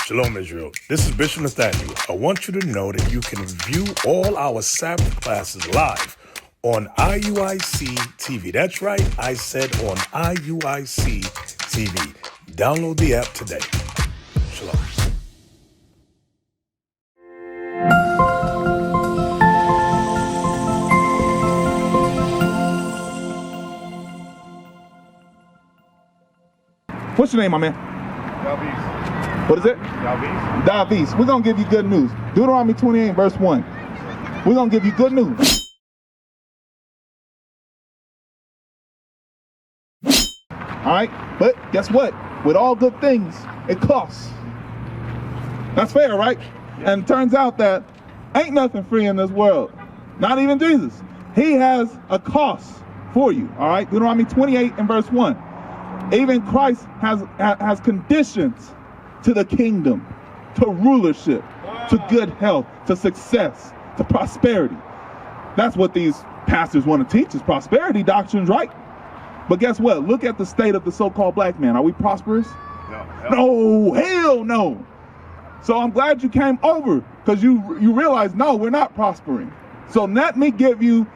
Shalom, Israel. This is Bishop Nathaniel. I want you to know that you can view all our Sabbath classes live on IUIC TV. That's right, I said on IUIC TV. Download the app today. Shalom. What's your name, my man? Davis. What is it? Davis. We're going to give you good news. Deuteronomy 28, verse 1. We're going to give you good news. All right? But guess what? With all good things, it costs. That's fair, right? Yeah. And it turns out that ain't nothing free in this world. Not even Jesus. He has a cost for you. All right? Deuteronomy 28 and verse 1. Even Christ has conditions to the kingdom, to rulership, to good health, to success, to prosperity. That's what these pastors want to teach, is prosperity doctrines, right? But guess what? Look at the state of the so-called black man. Are we prosperous? No, hell no. So I'm glad you came over, because you realize, no, we're not prospering. So let me give you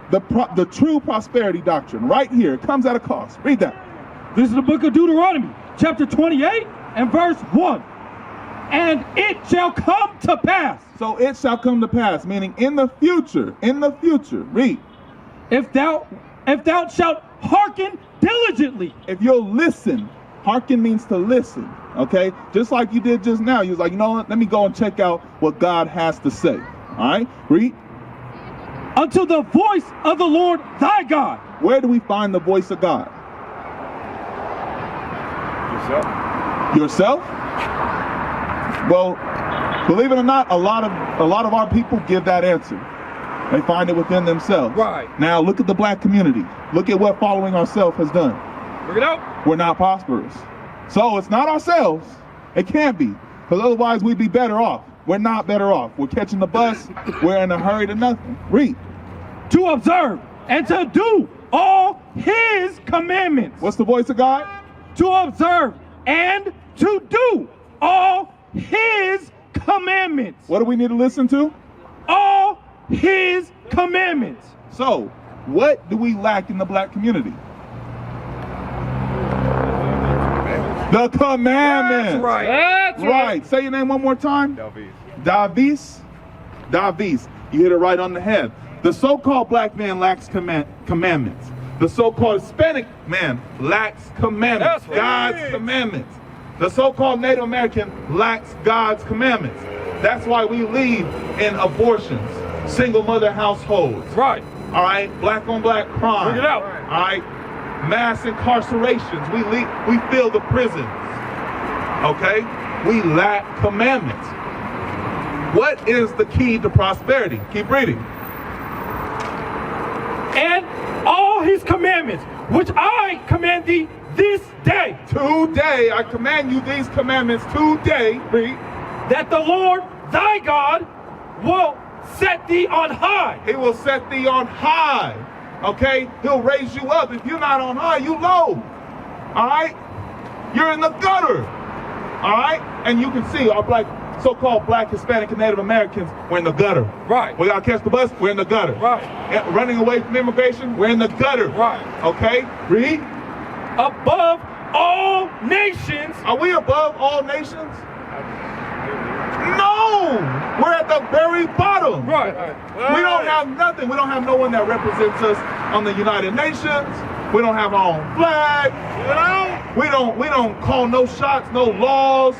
the true prosperity doctrine right here. It comes at a cost. Read that. This is the book of Deuteronomy, chapter 28 and verse 1. And it shall come to pass. So it shall come to pass, meaning in the future, read. If thou shalt hearken diligently. If you'll listen, hearken means to listen, okay? Just like you did just now. You was like, you know what, let me go and check out what God has to say. All right, read. Unto the voice of the Lord thy God. Where do we find the voice of God? Yourself? Well, believe it or not, a lot of our people give that answer. They find it within themselves. Right. Now look at the black community. Look at what following ourselves has done. Bring it out. We're not prosperous. So it's not ourselves. It can't be, because otherwise we'd be better off. We're not better off. We're catching the bus. We're in a hurry to nothing. Read. To observe and to do all his commandments. What's the voice of God? To observe and to do all his commandments. What do we need to listen to? All his commandments. So, what do we lack in the black community? The commandments. That's right. That's right. Say your name one more time. Davis. You hit it right on the head. The so-called black man lacks commandments. The so-called Hispanic man lacks commandments, God's commandments. The so-called Native American lacks God's commandments. That's why we lead in abortions, single mother households. Right. All right, black on black crime. Bring it out. All right, mass incarcerations. We fill the prisons. Okay, we lack commandments. What is the key to prosperity? Keep reading. And all his commandments, which I command thee this day. Today, I command you these commandments today. Read. That the Lord thy God will set thee on high. He will set thee on high. Okay? He'll raise you up. If you're not on high, you low. All right? You're in the gutter. All right? And you can see our so-called black, Hispanic, and Native Americans, we're in the gutter. Right. We gotta catch the bus, we're in the gutter. Right. And running away from immigration, we're in the gutter. Right. Okay? Read. Above all nations. Are we above all nations? No! We're at the very bottom. Right. We don't have nothing. We don't have no one that represents us on the United Nations. We don't have our own flag. We don't call no shots, no laws.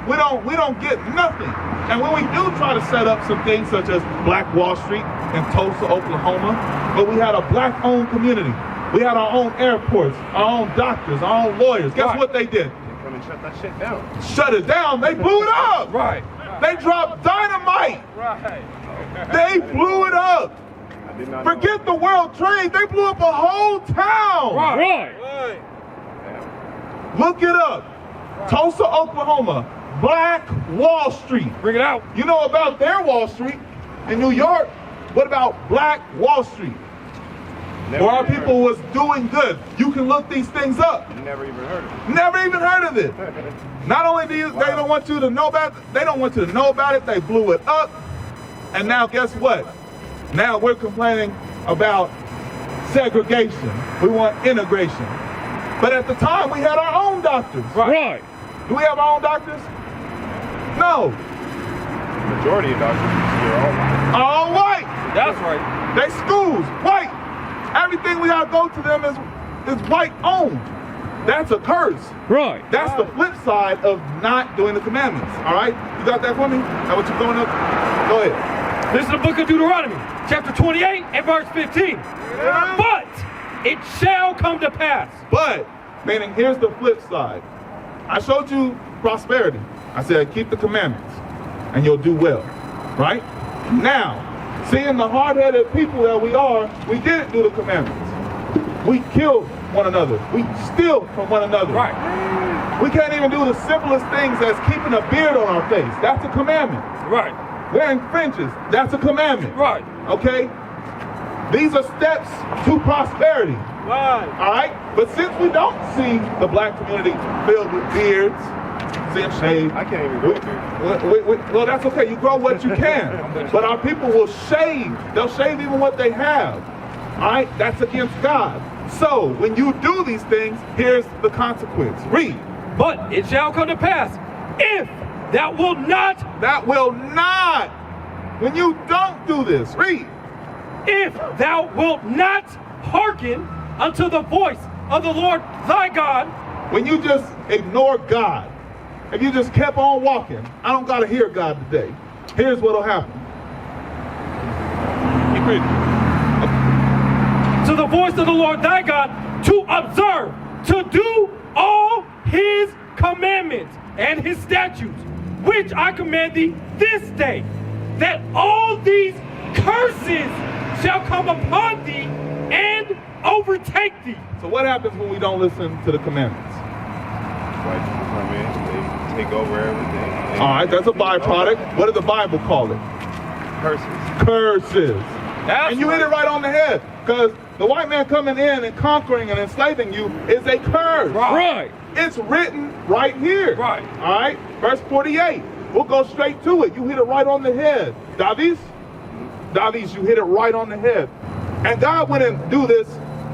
We don't get nothing. And when we do try to set up some things such as Black Wall Street in Tulsa, Oklahoma, but we had a black-owned community. We had our own airports, our own doctors, our own lawyers. Guess what they did? They come and shut that shit down. Shut it down. They blew it up. Right. They dropped dynamite. Right. They blew it up. I did not Forget the World Trade. They blew up a whole town. Right. Look it up. Tulsa, Oklahoma. Black Wall Street. Bring it out. You know about their Wall Street in New York. What about Black Wall Street? Never where our even people was doing good. You can look these things up. Never even heard of it. Never even heard of it. Not only do they don't want you to know about it, they don't want you to know about it. They blew it up. And now guess what? Now we're complaining about segregation. We want integration. But at the time we had our own doctors. Right. Do we have our own doctors? No. Majority of doctors are All white. That's right. They schools, white. Everything we gotta go to them is white owned. That's a curse. Right. That's the flip side of not doing the commandments. All right? You got that for me? That what you're going up? Go ahead. This is the book of Deuteronomy, chapter 28 and verse 15. But it shall come to pass. But, meaning here's the flip side. I showed you prosperity. I said, keep the commandments and you'll do well. Right? Now, seeing the hard-headed people that we are, we didn't do the commandments. We killed one another. We steal from one another. Right. We can't even do the simplest things as keeping a beard on our face. That's a commandment. Right. Wearing fringes, that's a commandment. Right. Okay? These are steps to prosperity. Right. All right? But since we don't see the black community filled with beards, see them shaved. I can't even grow a beard. Well, that's okay. You grow what you can. But our people will shave. They'll shave even what they have. All right? That's against God. So, when you do these things, here's the consequence. Read. But it shall come to pass, if thou wilt not, That will not. When you don't do this, read. if thou wilt not hearken unto the voice of the Lord thy God, When you just ignore God, if you just kept on walking, I don't got to hear God today. Here's what'll happen. Keep reading. to the voice of the Lord thy God, to observe, to do all his commandments and his statutes, which I command thee this day, that all these curses shall come upon thee and overtake thee. So what happens when we don't listen to the commandments? White people come in, they take over everything. All right, that's a byproduct. What did the Bible call it? Curses. Curses. That's And you hit it right on the head, because the white man coming in and conquering and enslaving you is a curse. Right. It's written right here. Right. All right, verse 48. We'll go straight to it. You hit it right on the head. Davis, you hit it right on the head. And God wouldn't do this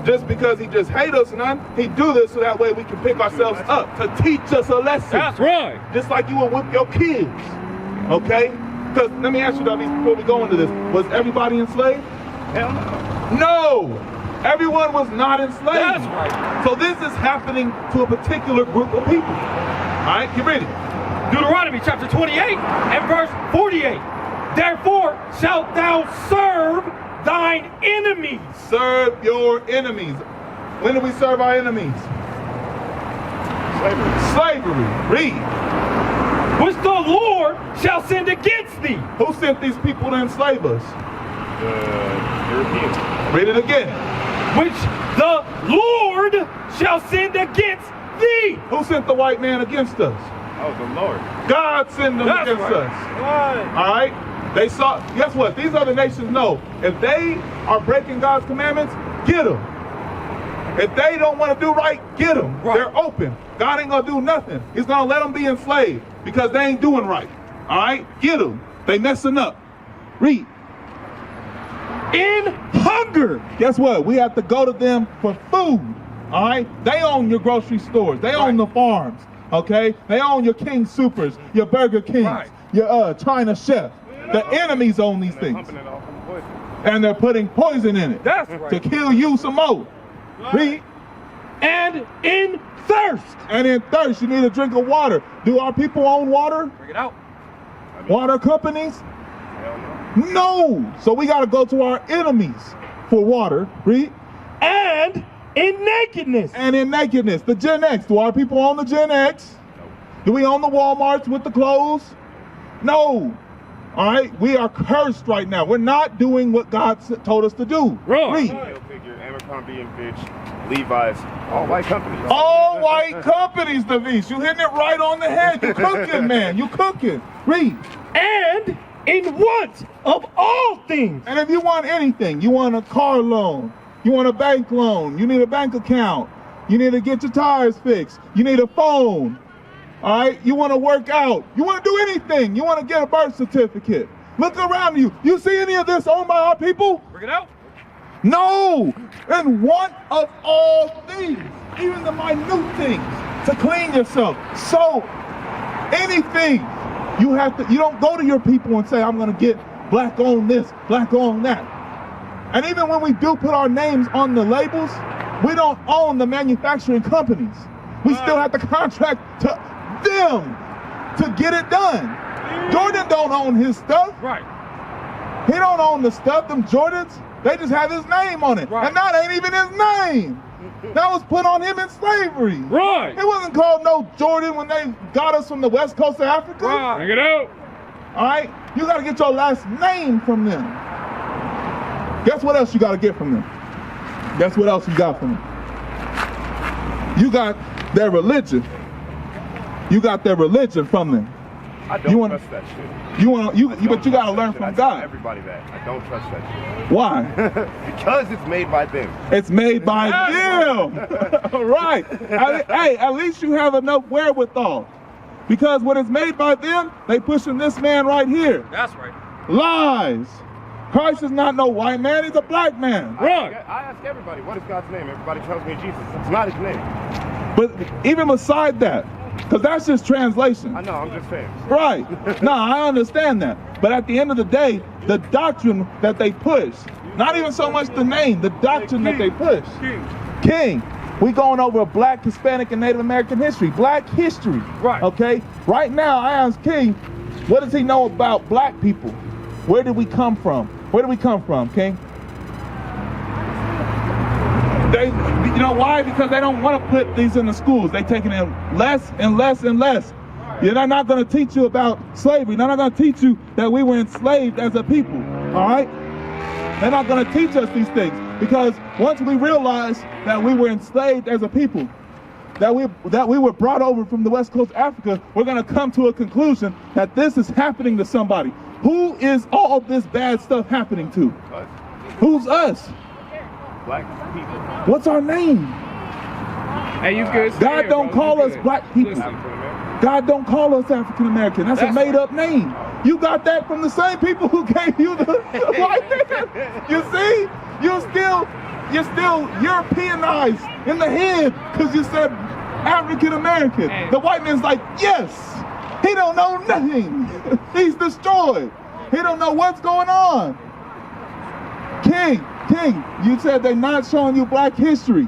just because he just hate us, none. He do this so that way we can pick ourselves up, to teach us a lesson. That's right. Just like you would whip your kids. Okay? Because let me ask you, Davis, before we go into this, was everybody enslaved? Hell no. No. Everyone was not enslaved. That's right. So this is happening to a particular group of people. All right, keep reading. Deuteronomy chapter 28 and verse 48. Therefore shalt thou serve thine enemies. Serve your enemies. When do we serve our enemies? Slavery. Read. Which the Lord shall send against thee. Who sent these people to enslave us? The Europeans. Read it again. Which the Lord shall send against thee. Who sent the white man against us? Oh, the Lord. God sent them That's against right. us. All right? They saw, guess what? These other nations know, if they are breaking God's commandments, get them. If they don't want to do right, get them. Right. They're open. God ain't going to do nothing. He's going to let them be enslaved because they ain't doing right. All right? Get them. They messing up. Read. In hunger. Guess what? We have to go to them for food. All right? They own your grocery stores. They own the farms. Okay? They own your King Supers, your Burger Kings, Right. your China Chef. The enemies own these things. Pumping it off from the poison. And they're putting poison in it That's to right. kill you some more. Read. And in thirst. And in thirst, you need a drink of water. Do our people own water? Bring it out. Water companies? Hell no. No. So we got to go to our enemies for water. Read. And in nakedness. And in nakedness. The Gen X. Do our people own the Gen X? Do we own the Walmarts with the clothes? No. All right? We are cursed right now. We're not doing what God told us to do. Right. Read. Figure, Abercrombie and Fitch, Levi's, all white companies. All white companies, Davis. You hitting it right on the head. You cooking, man. You cooking. Read. And in want of all things. And if you want anything, you want a car loan, You want a bank loan. You need a bank account. You need to get your tires fixed. You need a phone. All right? You want to work out. You want to do anything. You want to get a birth certificate. Look around you. You see any of this owned by our people? Bring it out. No. And want of all things, even the minute things, to clean yourself. So anything you have to, you don't go to your people and say, I'm going to get black on this, black on that. And even when we do put our names on the labels, we don't own the manufacturing companies. We still have to contract to them to get it done. Jordan don't own his stuff. Right. He don't own the stuff, them Jordans. They just have his name on it. Right. And that ain't even his name. That was put on him in slavery. Right. It wasn't called no Jordan when they got us from the west coast of Africa. Right. Bring it out. All right? You got to get your last name from them. Guess what else you got to get from them? Guess what else you got from them? You got their religion. You got their religion from them. I don't trust that shit. But you got to learn from I tell God. everybody that. I don't trust that shit. Why? Because it's made by them. It's made by them. Right. Hey, at least you have enough wherewithal. Because when it's made by them, they pushing this man right here. That's right. Lies. Christ is not no white man, he's a black man. Right. I ask everybody, what is God's name? Everybody tells me Jesus. It's not his name. But even beside that, because that's just translation. I know, I'm just saying. Right. No, I understand that. But at the end of the day, the doctrine that they push, not even so much the name, the doctrine that they push. King. We going over Black, Hispanic, and Native American history. Black history. Right. Okay? Right now, I ask King, what does he know about black people? Where did we come from? Where did we come from, King? You know why? Because they don't want to put these in the schools. They're taking in less and less and less. They're not going to teach you about slavery. They're not going to teach you that we were enslaved as a people. All right? They're not going to teach us these things. Because once we realize that we were enslaved as a people, that we were brought over from the west coast of Africa, we're going to come to a conclusion that this is happening to somebody. Who is all this bad stuff happening to? Us. Who's us? Black people. What's our name? Hey, you good? God don't call us black people. God don't call us African American. That's a made up name. You got that from the same people who gave you the white man. You see? You're still Europeanized in the head because you said African American. The white man's like, yes. He don't know nothing. He's destroyed. He don't know what's going on. King, you said they're not showing you black history.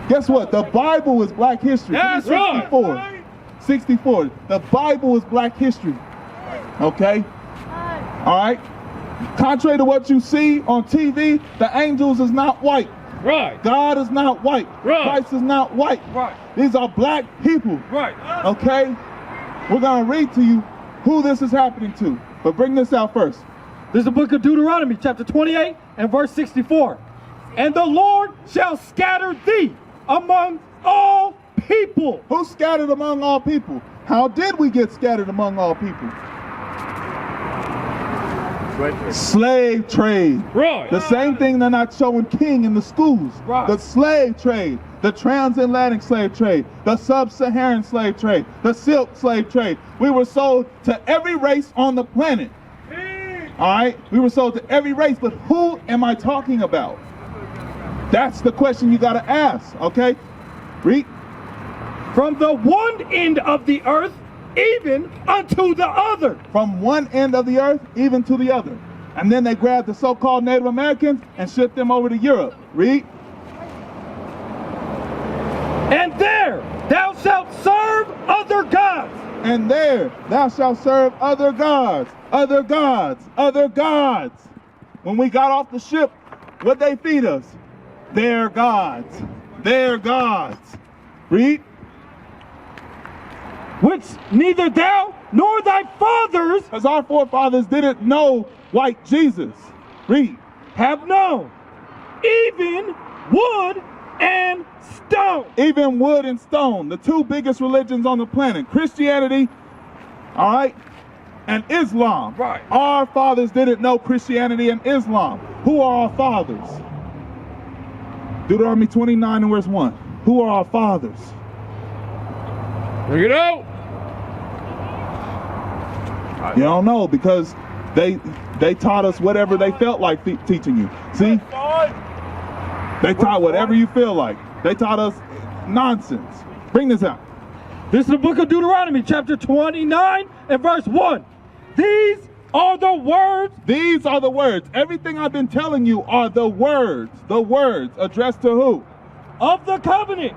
Guess what? The Bible is black history. That's 64. right. 64. The Bible is black history. Okay? All right? Contrary to what you see on TV, the angels is not white. Right. God is not white. Right. Christ is not white. Right. These are black people. Right. Okay? We're going to read to you who this is happening to. But bring this out first. This is the book of Deuteronomy, chapter 28 and verse 64. And the Lord shall scatter thee among all people. Who scattered among all people? How did we get scattered among all people? Slave trade. Right. The same thing they're not showing King in the schools. Right. The slave trade, the transatlantic slave trade, the sub-Saharan slave trade, the silk slave trade. We were sold to every race on the planet. All right? We were sold to every race, but who am I talking about? That's the question you got to ask, okay? Read. From the one end of the earth even unto the other. From one end of the earth even to the other. And then they grabbed the so-called Native Americans and shipped them over to Europe. Read. And there thou shalt serve other gods. And there thou shalt serve other gods, other gods, other gods. When we got off the ship, what'd they feed us? Their gods, their gods. Read. Which neither thou nor thy fathers, Because our forefathers didn't know white Jesus. Read. have known, even wood and stone. Even wood and stone, the two biggest religions on the planet, Christianity, all right, and Islam. Right. Our fathers didn't know Christianity and Islam. Who are our fathers? Deuteronomy 29 and verse 1. Who are our fathers? Bring it out. You don't know, because they taught us whatever they felt like teaching you. See? They taught whatever you feel like. They taught us nonsense. Bring this out. This is the book of Deuteronomy, chapter 29 and verse 1. These are the words. These are the words. Everything I've been telling you are the words. The words addressed to who? Of the covenant,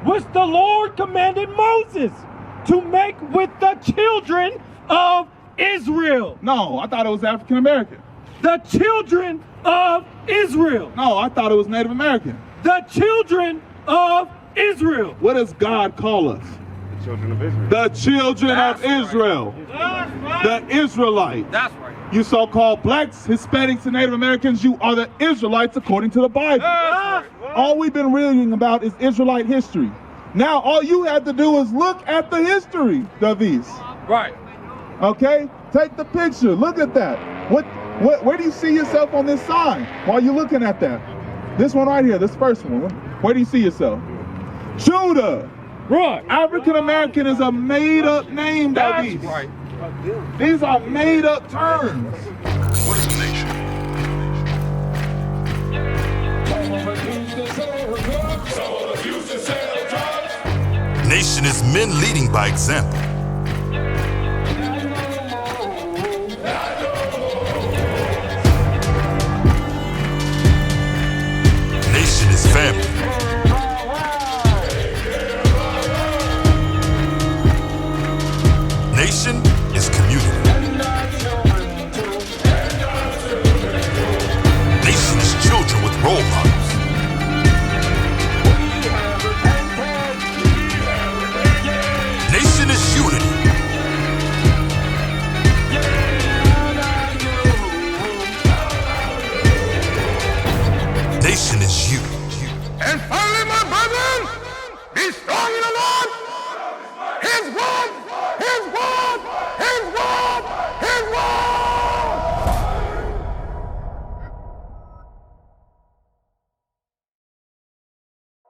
which the Lord commanded Moses to make with the children of Israel. No, I thought it was African American. The children of Israel. No, I thought it was Native American. The children of Israel. What does God call us? The children of Israel. The children of Israel. That's right. The Israelites. That's right. You so-called blacks, Hispanics, and Native Americans, you are the Israelites according to the Bible. All we've been reading about is Israelite history. Now all you have to do is look at the history of these. Right. Okay? Take the picture. Look at that. Where do you see yourself on this sign while you're looking at that? This one right here, this first one. Where do you see yourself? Judah. Right. African American is a made-up name, That's Davies. right. These are made-up terms. What is a nation? Nation is men leading by example. Nation is family. Nation is community. Nation is children with role models.